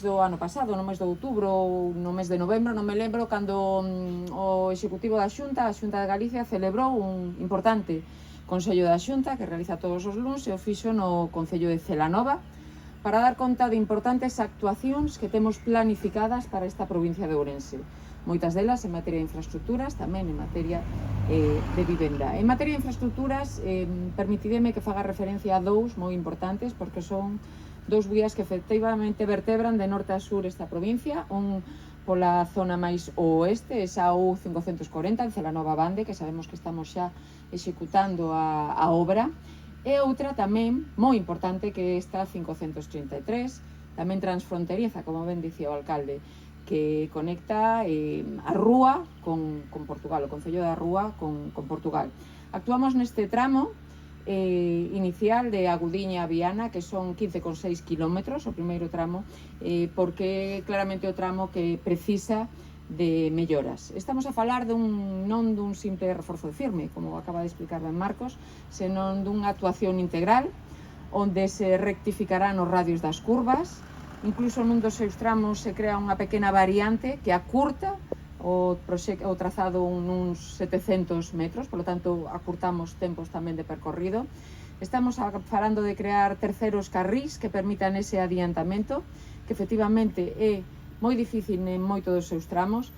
do ano pasado, no mes de outubro ou no mes de novembro, non me lembro, cando o Executivo da Xunta, a Xunta de Galicia, celebrou un importante Consello da Xunta que realiza todos os luns e o fixo no Concello de Celanova para dar conta de importantes actuacións que temos planificadas para esta provincia de Ourense. Moitas delas en materia de infraestructuras, tamén en materia de vivenda. En materia de infraestructuras, permitideme que faga referencia a dous moi importantes, porque son dous vías que efectivamente vertebran de norte a sur esta provincia, un pola zona máis oeste, esa U540 en Celanova Bande, que sabemos que estamos xa executando a obra, e outra tamén moi importante que é esta 533, tamén transfronteriza, como ben dicía o alcalde, que conecta a Rúa con Portugal, o Concello da Rúa con Portugal. Actuamos neste tramo inicial de Agudiña a Viana, que son 15,6 km, o primeiro tramo, porque claramente o tramo que precisa de melloras. Estamos a falar non dun simple reforzo de firme, como acaba de explicar ben Marcos, senón dunha actuación integral, onde se rectificarán os radios das curvas, incluso nun dos seus tramos se crea unha pequena variante que acurta o trazado nuns 700 metros, polo tanto acurtamos tempos tamén de percorrido. Estamos falando de crear terceros carrís que permitan ese adiantamento, que efectivamente é moi difícil en moito dos seus tramos.